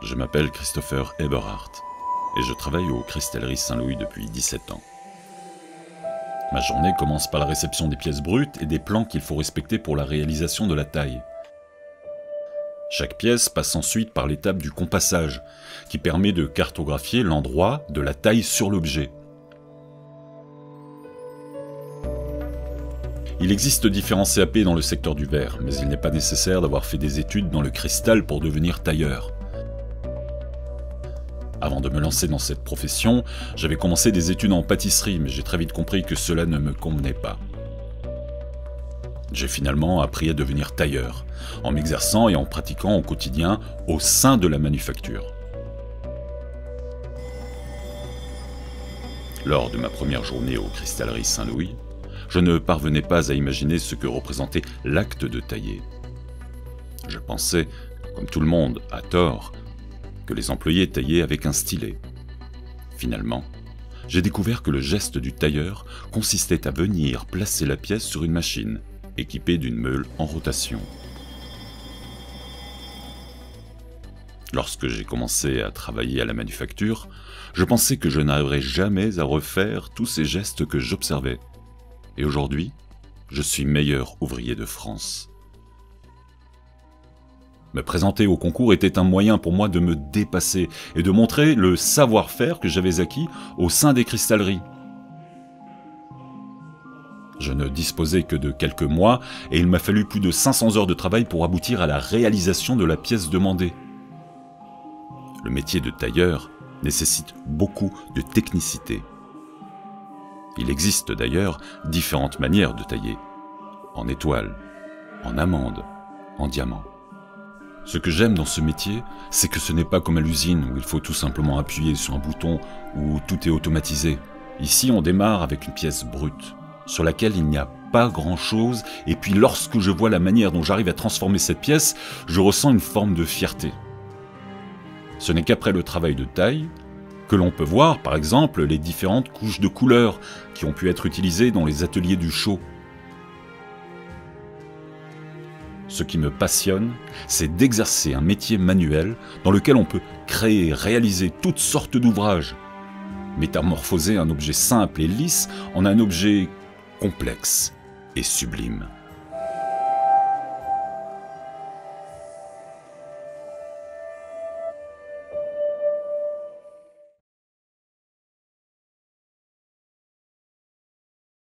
Je m'appelle Christopher Eberhardt et je travaille aux Cristalleries Saint-Louis depuis 17 ans. Ma journée commence par la réception des pièces brutes et des plans qu'il faut respecter pour la réalisation de la taille. Chaque pièce passe ensuite par l'étape du compassage, qui permet de cartographier l'endroit de la taille sur l'objet. Il existe différents CAP dans le secteur du verre, mais il n'est pas nécessaire d'avoir fait des études dans le cristal pour devenir tailleur. Avant de me lancer dans cette profession, j'avais commencé des études en pâtisserie, mais j'ai très vite compris que cela ne me convenait pas. J'ai finalement appris à devenir tailleur, en m'exerçant et en pratiquant au quotidien au sein de la manufacture. Lors de ma première journée aux Cristalleries Saint-Louis, je ne parvenais pas à imaginer ce que représentait l'acte de tailler. Je pensais, comme tout le monde, à tort, que les employés taillaient avec un stylet. Finalement, j'ai découvert que le geste du tailleur consistait à venir placer la pièce sur une machine, équipée d'une meule en rotation. Lorsque j'ai commencé à travailler à la manufacture, je pensais que je n'arriverais jamais à refaire tous ces gestes que j'observais. Et aujourd'hui, je suis meilleur ouvrier de France. Me présenter au concours était un moyen pour moi de me dépasser et de montrer le savoir-faire que j'avais acquis au sein des cristalleries. Je ne disposais que de quelques mois et il m'a fallu plus de 500 heures de travail pour aboutir à la réalisation de la pièce demandée. Le métier de tailleur nécessite beaucoup de technicité. Il existe d'ailleurs différentes manières de tailler, en étoile, en amande, en diamant. Ce que j'aime dans ce métier, c'est que ce n'est pas comme à l'usine où il faut tout simplement appuyer sur un bouton où tout est automatisé. Ici, on démarre avec une pièce brute, sur laquelle il n'y a pas grand-chose, et puis lorsque je vois la manière dont j'arrive à transformer cette pièce, je ressens une forme de fierté. Ce n'est qu'après le travail de taille que l'on peut voir, par exemple, les différentes couches de couleurs qui ont pu être utilisées dans les ateliers du Chaux. Ce qui me passionne, c'est d'exercer un métier manuel dans lequel on peut créer et réaliser toutes sortes d'ouvrages, métamorphoser un objet simple et lisse en un objet complexe et sublime.